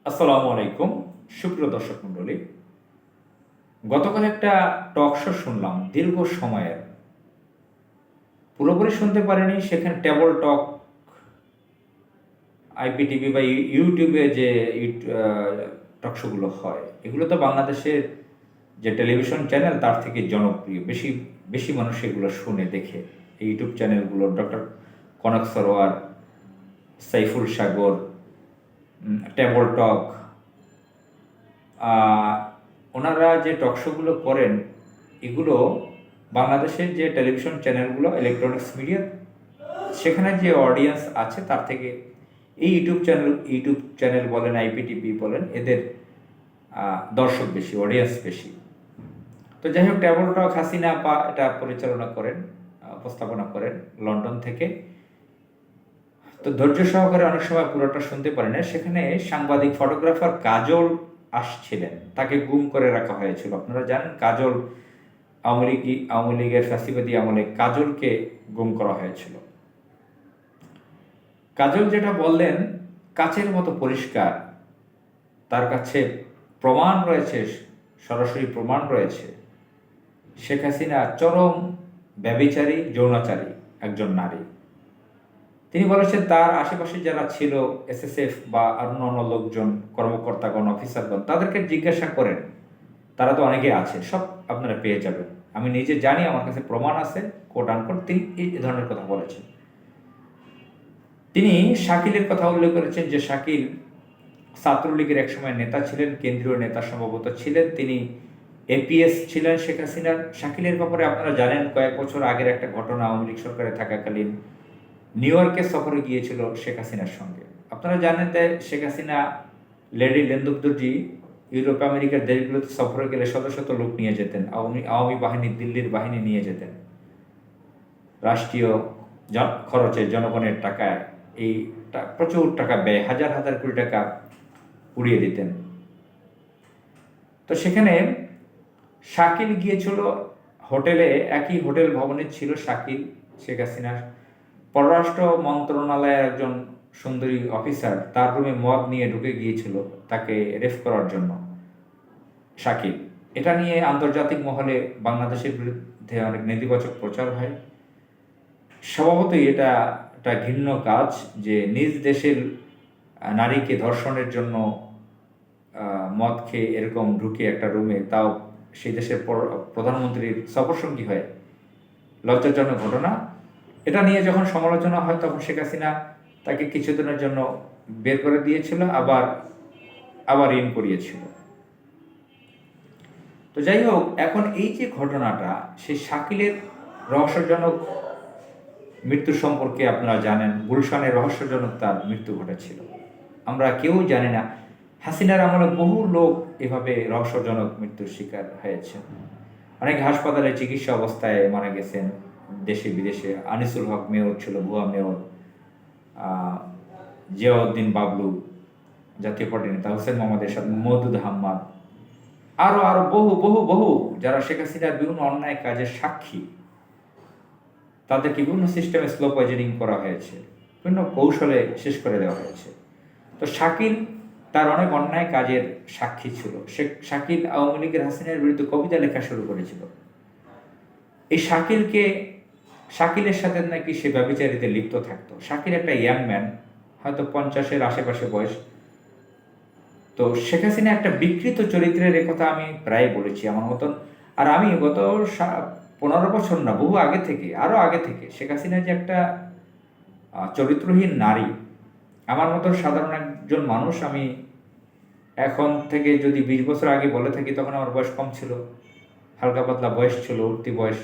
আসসালামু আলাইকুম, সুপ্রিয় দর্শক মণ্ডলী। গতকাল একটা টক শো শুনলাম দীর্ঘ সময়ের। পুরোপুরি শুনতে পারিনি, সেখানে টেবল টক আইপিটিভি বা ইউটিউবে যে টক শোগুলো হয়, এগুলো তো বাংলাদেশের যে টেলিভিশন চ্যানেল তার থেকে জনপ্রিয়, বেশি বেশি মানুষ এগুলো শুনে দেখে। এই ইউটিউব চ্যানেলগুলো ডক্টর কনক সরোয়ার, সাইফুল সাগর, টেবল টক, ওনারা যে টক শোগুলো করেন, এগুলো বাংলাদেশের যে টেলিভিশন চ্যানেলগুলো, ইলেকট্রনিক্স মিডিয়া, সেখানে যে অডিয়েন্স আছে তার থেকে এই ইউটিউব চ্যানেল বলেন, আইপিটিভি বলেন, এদের দর্শক বেশি, অডিয়েন্স বেশি। তো যাই হোক, টেবল টক হাসিনা আপা এটা পরিচালনা করেন, উপস্থাপনা করেন লন্ডন থেকে। তো ধৈর্য সহকারে অনেক সময় পুরোটা শুনতে পারি না। সেখানে সাংবাদিক ফটোগ্রাফার কাজল আসছিলেন, তাকে গুম করে রাখা হয়েছিল। আপনারা জানেন কাজল আওয়ামী লীগের ফ্যাসিবাদী আমলে কাজলকে গুম করা হয়েছিল। কাজল যেটা বললেন কাচের মতো পরিষ্কার, তার কাছে প্রমাণ রয়েছে, সরাসরি প্রমাণ রয়েছে। শেখ হাসিনা চরম ব্যভিচারী, যৌনাচারী একজন নারী। তিনি বলেছেন তার আশেপাশে যারা ছিল, এসএসএফ বা অন্যান্য লোকজন, কর্মকর্তাগণ, অফিসারগণ, তাদেরকে জিজ্ঞাসা করেন, তারা তো অনেকে আছে, সব আপনারা পেয়ে যাবেন। আমি নিজে জানি, আমার কাছে প্রমাণ আছে, কোট আনকোট তিনি এই ধরনের কথা বলেছেন। তিনি শাকিলের কথা উল্লেখ করেছেন যে শাকিল ছাত্রলীগের একসময় নেতা ছিলেন, কেন্দ্রীয় নেতা সম্ভবত ছিলেন, তিনি এপিএস ছিলেন শেখ হাসিনার। শাকিলের ব্যাপারে আপনারা জানেন, কয়েক বছর আগের একটা ঘটনা, আওয়ামী লীগ সরকারে থাকাকালীন নিউ ইয়র্কে সফরে গিয়েছিল শেখ হাসিনার সঙ্গে। আপনারা জানেন যে শেখ হাসিনা, লেডি লেন্দুবদর্জি ইউরোপ আমেরিকার দেশগুলোতে সফরে গেলে শত শত লোক নিয়ে যেতেন, আওয়ামী বাহিনী, দিল্লির বাহিনী নিয়ে যেতেন। রাষ্ট্রীয় খরচে, জনগণের টাকায় এই প্রচুর টাকা ব্যয়, হাজার হাজার কোটি টাকা উড়িয়ে দিতেন। তো সেখানে শাকিল গিয়েছিল হোটেলে, একই হোটেল ভবনে ছিল শাকিল, শেখ হাসিনার পররাষ্ট্র মন্ত্রণালয়ের একজন সুন্দরী অফিসার তার রুমে মদ নিয়ে ঢুকে গিয়েছিল তাকে রেফ করার জন্য শাকিল। এটা নিয়ে আন্তর্জাতিক মহলে বাংলাদেশের বিরুদ্ধে অনেক নেতিবাচক প্রচার হয়। স্বভাবতই এটা একটা ঘৃণ্য কাজ যে নিজ দেশের নারীকে ধর্ষণের জন্য মদ খেয়ে এরকম ঢুকে একটা রুমে, তাও সেই দেশের প্রধানমন্ত্রীর সফরসঙ্গী হয়, লজ্জাজনক ঘটনা। এটা নিয়ে যখন সমালোচনা হয় তখন শেখ হাসিনা তাকে কিছুদিনের জন্য বের করে দিয়েছিল, আবার ইন করিয়েছিল। তো যাই হোক, এখন এই যে ঘটনাটা, সেই শাকিলের রহস্যজনক মৃত্যু সম্পর্কে আপনারা জানেন, গুলশানের রহস্যজনক তার মৃত্যু ঘটেছিল। আমরা কেউ জানি না, হাসিনার আমলে বহু লোক এভাবে রহস্যজনক মৃত্যুর শিকার হয়েছে। অনেক হাসপাতালে চিকিৎসা অবস্থায় মারা গেছেন, দেশে বিদেশে। আনিসুল হক মেয়র ছিল, ভুয়া মেয়র, জিয়াউদ্দিন বাবলু জাতীয় পার্টির নেতা, হোসেন মোহাম্মদ এরশাদ, মওদুদ হাম্মাদ, আরো আরো বহু বহু বহু যারা শেখ হাসিনার বিভিন্ন অন্যায় কাজের সাক্ষী, তাদেরকে বিভিন্ন সিস্টেমে স্লো পয়জনিং করা হয়েছে, বিভিন্ন কৌশলে শেষ করে দেওয়া হয়েছে। তো শাকিল তার অনেক অন্যায় কাজের সাক্ষী ছিল। শাকিল আওয়ামী লীগের হাসিনার বিরুদ্ধে কবিতা লেখা শুরু করেছিল। এই শাকিলের সাথে নাকি সে ব্যভিচারিতে লিপ্ত থাকতো। শাকিল একটা ইয়াং ম্যান, হয়তো 50-এর আশেপাশে বয়স। তো শেখ হাসিনা একটা বিকৃত চরিত্রের কথা আমি প্রায় বলেছি আমার মতন। আর আমি গত 15 বছর না, বহু আগে থেকে, আরও আগে থেকে শেখ হাসিনা যে একটা চরিত্রহীন নারী, আমার মতো সাধারণ একজন মানুষ, আমি এখন থেকে যদি 20 বছর আগে বলে থাকি, তখন আমার বয়স কম ছিল, হালকা পাতলা বয়স ছিল, উঠতি বয়স।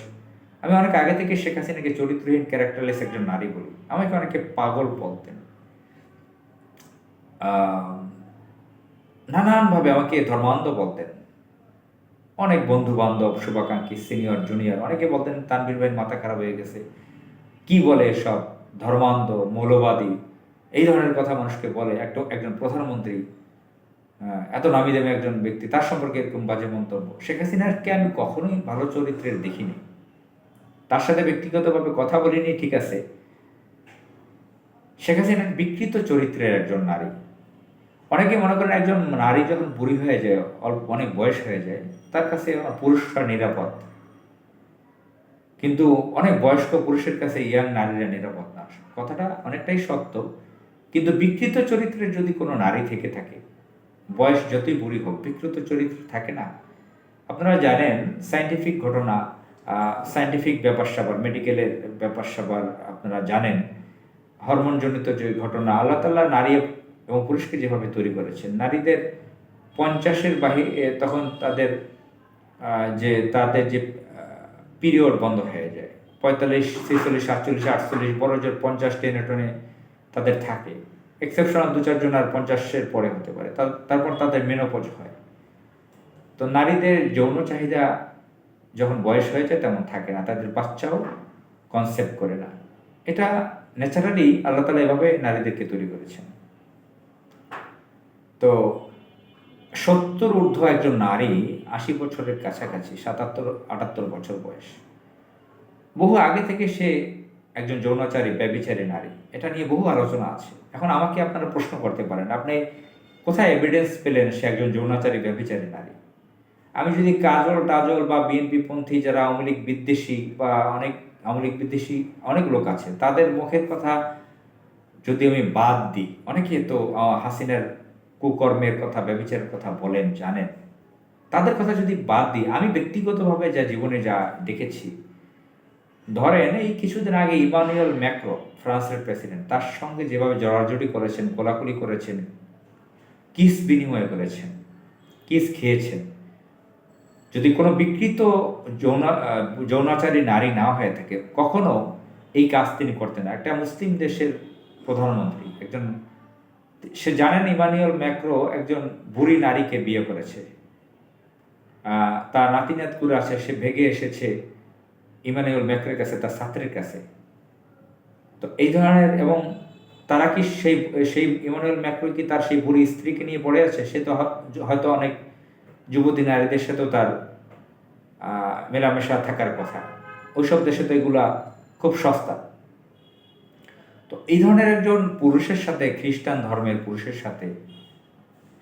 আমি অনেক আগে থেকে শেখ হাসিনাকে চরিত্রহীন, ক্যারেক্টারলেস একজন নারী বলি। আমাকে অনেকে পাগল বলতেন, নানানভাবে আমাকে ধর্মান্ধ বলতেন। অনেক বন্ধু বান্ধব, শুভাকাঙ্ক্ষী, সিনিয়র জুনিয়র অনেকে বলতেন তানভীর ভাইয়ের মাথা খারাপ হয়ে গেছে, কি বলে সব, ধর্মান্ধ, মৌলবাদী, এই ধরনের কথা মানুষকে বলে। একজন প্রধানমন্ত্রী, এত নামি দামি একজন ব্যক্তি, তার সম্পর্কে এরকম বাজে মন্তব্য। শেখ হাসিনাকে আমি কখনোই ভালো চরিত্রের দেখিনি, তার সাথে ব্যক্তিগতভাবে কথা বলিনি, ঠিক আছে। শেখ হাসিনা বিকৃত চরিত্রের একজন নারী। অনেকে মনে করেন একজন নারী যখন বুড়ি হয়ে যায়, অল্প অনেক বয়স হয়ে যায়, তার কাছে পুরুষরা নিরাপদ, কিন্তু অনেক বয়স্ক পুরুষের কাছে ইয়াং নারীরা নিরাপদ না। কথাটা অনেকটাই সত্য, কিন্তু বিকৃত চরিত্রের যদি কোনো নারী থেকে থাকে, বয়স যতই বুড়ি হোক, বিকৃত চরিত্র থাকে না। আপনারা জানেন সায়েন্টিফিক ঘটনা, সায়েন্টিফিক ব্যাপার স্যাপার, মেডিকেলের ব্যাপার স্যাপার আপনারা জানেন, হরমোনজনিত যে ঘটনা, আল্লাহ তাআলা নারী এবং পুরুষকে যেভাবে তৈরি করেছেন, নারীদের 50-এর বাহিরে তখন তাদের যে পিরিয়ড বন্ধ হয়ে যায়, 45, 46, 47, 48, বড় জোর 50 টেনে টেনে তাদের থাকে। এক্সেপশনাল 2-4 জন আর 50-এর পরে হতে পারে, তারপর তাদের মেনোপজ হয়। তো নারীদের যৌন চাহিদা যখন বয়স হয়ে যায় তেমন থাকে না, তাদের বাচ্চাও কনসেপ্ট করে না। এটা ন্যাচারালি আল্লাহ তাআলা এভাবে নারীদেরকে তৈরি করেছেন। তো 70 ঊর্ধ্ব একজন নারী, 80 বছরের কাছাকাছি, 77-78 বছর বয়স, বহু আগে থেকে সে একজন যৌনাচারী, ব্যভিচারী নারী। এটা নিয়ে বহু আলোচনা আছে। এখন আমাকে আপনারা প্রশ্ন করতে পারেন, আপনি কোথায় এভিডেন্স পেলেন সে একজন যৌনাচারী, ব্যভিচারী নারী? আমি যদি কাজল টাজল বা বিএনপি পন্থী যারা আওয়ামী লীগ বিদ্বেষী বা আওয়ামী লীগ বিদ্বেষী অনেক লোক আছে, তাদের মুখের কথা যদি আমি বাদ দিই, অনেকে তো হাসিনার কুকর্মের কথা, ব্যভিচারের কথা বলেন, জানেন, তাদের কথা যদি বাদ দিই, আমি ব্যক্তিগতভাবে যা জীবনে যা দেখেছি, ধরেন এই কিছুদিন আগে ইমানুয়েল ম্যাক্রো, ফ্রান্সের প্রেসিডেন্ট, তার সঙ্গে যেভাবে জড়াজড়ি করেছেন, কোলাকুলি করেছেন, কিস বিনিময় করেছেন, কিস খেয়েছেন, যদি কোনো বিকৃত যৌনাচারী নারী না হয়ে থাকে, কখনো এই কাজ তিনি করতেন না। একটা মুসলিম দেশের প্রধানমন্ত্রী, একজন, সে জানেন ইমানুয়েল ম্যাক্রো একজন বুড়ি নারীকে বিয়ে করেছে, তার নাতি নাতকুর আছে, সে ভেগে এসেছে ইমানুয়েল ম্যাক্রোর কাছে, তার ছাত্রের কাছে। তো এই ধরনের, এবং তারা কি সেই সেই ইমানুয়েল ম্যাক্রো কি তার সেই বুড়ি স্ত্রীকে নিয়ে পড়ে আছে? সে তো হয়তো অনেক যুবতী নারীদের সাথেও তার মেলামেশা থাকার কথা। ওইসব দেশে তো এগুলা খুব সস্তা। তো এই ধরনের একজন পুরুষের সাথে, খ্রিস্টান ধর্মের পুরুষের সাথে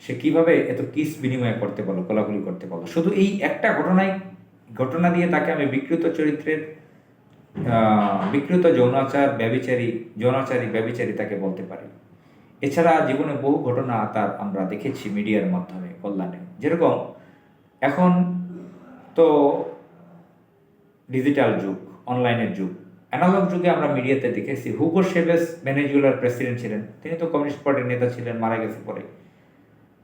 সে কিভাবে এত কিস বিনিময় করতে পারলো, কোলাকুলি করতে পারলো? শুধু এই একটা ঘটনা দিয়ে তাকে আমি বিকৃত চরিত্রের, বিকৃত যৌনাচারী ব্যভিচারী তাকে বলতে পারি। এছাড়া জীবনে বহু ঘটনা তার আমরা দেখেছি মিডিয়ার মাধ্যমে, কল্যাণে। যেরকম এখন তো ডিজিটাল যুগ, অনলাইনের যুগ। অ্যানালগ যুগে আমরা মিডিয়াতে দেখেছি, হুগো শেভেস ভেনেজুয়েলার প্রেসিডেন্ট ছিলেন, তিনি তো কমিউনিস্ট পার্টির নেতা ছিলেন, মারা গেছে পরে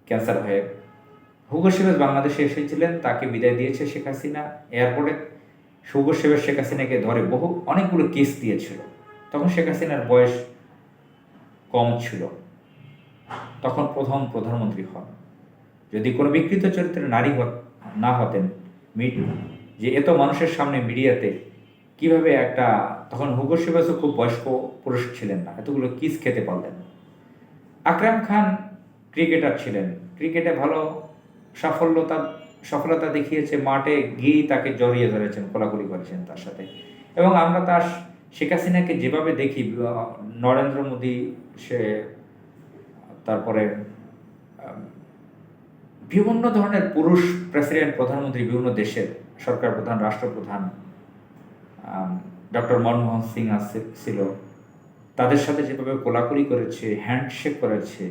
ক্যান্সার হয়ে। হুগো শেভেস বাংলাদেশে এসেছিলেন, তাকে বিদায় দিয়েছে শেখ হাসিনা এয়ারপোর্টে। হুগো শেভেস শেখ হাসিনাকে ধরে অনেকগুলো কেস দিয়েছিল। তখন শেখ হাসিনার বয়স কম ছিল, তখন প্রথম প্রধানমন্ত্রী হন। যদি কোনো বিকৃত চরিত্রের নারী না হতেন, যে এত মানুষের সামনে মিডিয়াতে কিভাবে একটা, তখন হুগো শেভেসও খুব বয়স্ক পুরুষ ছিলেন না, এতগুলো কিস খেতে পারলেন। আকরাম খান ক্রিকেটার ছিলেন, ক্রিকেটে ভালো সফলতা দেখিয়েছে, মাঠে গিয়েই তাকে জড়িয়ে ধরেছেন, কোলাকুলি করেছেন তার সাথে। এবং আমরা তার শেখ হাসিনাকে যেভাবে দেখি, নরেন্দ্র মোদী, সে তারপরে বিভিন্ন ধরনের পুরুষ প্রেসিডেন্ট, প্রধানমন্ত্রী, বিভিন্ন দেশের সরকার প্রধান, রাষ্ট্রপ্রধান, ডক্টর মনমোহন সিং ছিল, তাদের সাথে যেভাবে কোলাকুলি করেছে, হ্যান্ডশেক করেছে,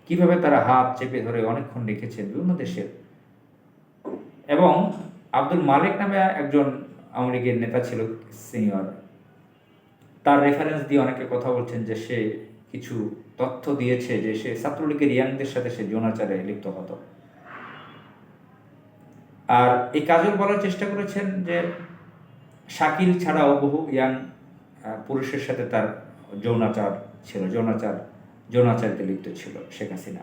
কিভাবে তারা হাত চেপে ধরে অনেকক্ষণ রেখেছেন বিভিন্ন দেশের। এবং আব্দুল মালিক নামে একজন আওয়ামী লীগের নেতা ছিল, সিনিয়র, তার রেফারেন্স দিয়ে অনেকে কথা বলছেন যে সে কিছু তথ্য দিয়েছে যে সে ছাত্রলীগের ইয়াংদের সাথে সে যৌনাচারে লিপ্ত হতো। আর এই কাজল বলার চেষ্টা করেছেন যে শাকিল ছাড়াও বহু ইয়াং পুরুষের সাথে তার যৌনাচার ছিল, যৌনাচারিতে লিপ্ত ছিল শেখ হাসিনা।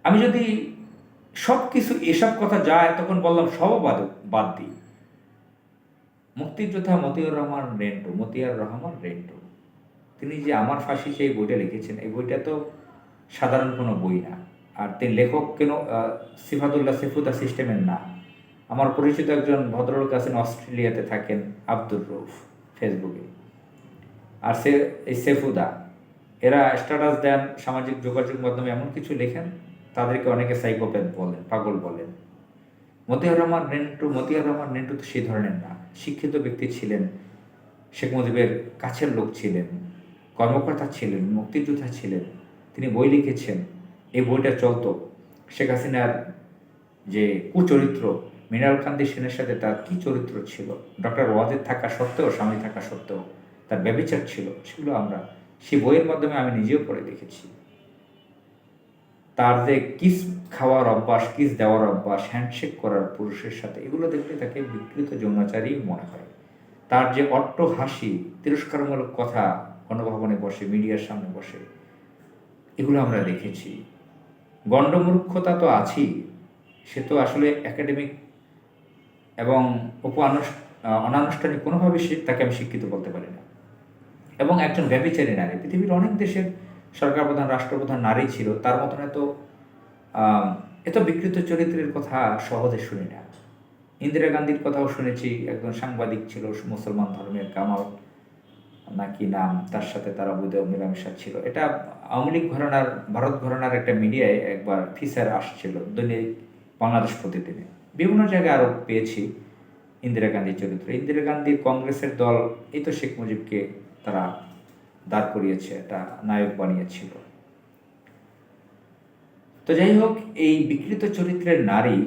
আমি যদি সব কিছু এসব কথা যায়, তখন বললাম সব বাদ দিই, মুক্তিযোদ্ধা মতিয়ার রহমান রেন্টু, তিনি যে আমার ফাঁসি চাই বইটা লিখেছেন, এই বইটা তো সাধারণ কোনো বই না। আর তিনি লেখক কেন সিফাতুল্লাহ সেফুদা সিস্টেমের না। আমার পরিচিত একজন ভদ্রলোক আছেন, অস্ট্রেলিয়াতে থাকেন, আব্দুর রউফ, ফেসবুকে। আর এই সেফুদা এরা স্ট্যাটাস দেন, সামাজিক যোগাযোগ মাধ্যমে এমন কিছু লেখেন, তাদেরকে অনেকে সাইকোপ্যাথ বলেন, পাগল বলেন। মতিয়ার রহমান নেন্টু তো সেই ধরনের না। শিক্ষিত ব্যক্তি ছিলেন, শেখ মুজিবের কাছের লোক ছিলেন, কর্মকর্তা ছিলেন, মুক্তিযোদ্ধা ছিলেন। তিনি বই লিখেছেন, এই বইটা চলতো। শেখ হাসিনার যে কুচরিত্র, মৃণাল কান্তি সেনের সাথে তার কী চরিত্র ছিল, ডক্টর ওয়াজেদ থাকা সত্ত্বেও, স্বামী থাকা সত্ত্বেও তার ব্যভিচার ছিল, সেগুলো আমরা সেই বইয়ের মাধ্যমে আমি নিজেও পড়ে দেখেছি। তার যে কিস খাওয়ার অভ্যাস, কিস দেওয়ার অভ্যাস, হ্যান্ডশেক করার পুরুষের সাথে, এগুলো দেখলে তাকে বিকৃত যৌনাচারী মনে হয়। তার যে অট্ট হাসি, তিরস্কারমূলক কথা, গণভবনে বসে, মিডিয়ার সামনে বসে, এগুলো আমরা দেখেছি। গণ্ডমূর্খতা তো আছেই, সে তো আসলে একাডেমিক এবং অনানুষ্ঠানিক কোনোভাবে তাকে আমি শিক্ষিত বলতে পারি না। এবং একজন ব্যভিচারী নারী, পৃথিবীর অনেক দেশের সরকার প্রধান, রাষ্ট্রপ্রধান নারী ছিল, তার মতন এত বিকৃত চরিত্রের কথা সহজে শুনি না। ইন্দিরা গান্ধীর কথাও শুনেছি, একজন সাংবাদিক ছিল মুসলমান ধর্মের, কামাল নাকি নাম, তার সাথে তার অবৈধ মেলামেশা ছিল। এটা আওয়ামী লীগ ঘরানার, ভারত ঘরানার একটা মিডিয়ায় একবার ফিচার আসছিল, দৈনিক বাংলাদেশ প্রতিদিনে। বিভিন্ন জায়গায় আরও পেয়েছি ইন্দিরা গান্ধীর চরিত্র। ইন্দিরা গান্ধীর কংগ্রেসের দল, এই তো শেখ মুজিবকে তারা দাঁড় করিয়েছে, একটা নায়ক বানিয়েছিল। তো যাই হোক, এই বিকৃত চরিত্রের নারী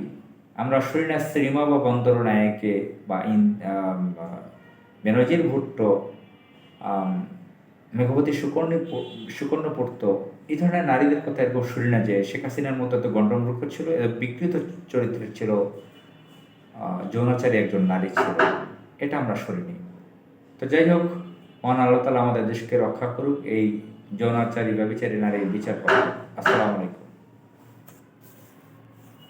আমরা শরীনা শ্রীমা বা বন্দরনায়কে বা বেনজির ভুট্টো, মেঘবতী সুকর্ণ পড়তো, এই ধরনের নারীদের কথা এরকম শুনি না যে শেখ হাসিনার মতো এত গণ্ডমূর্খ ছিল, বিকৃত চরিত্রের ছিল, যৌনাচারী একজন নারী ছিল, এটা আমরা শুনিনি। তো যাই হোক, মহান আল্লাহ তাআলা আমাদের দেশকে রক্ষা করুক এই যৌনাচারী ব্যভিচারী নারীর বিচার করুক। আসসালামু আলাইকুম।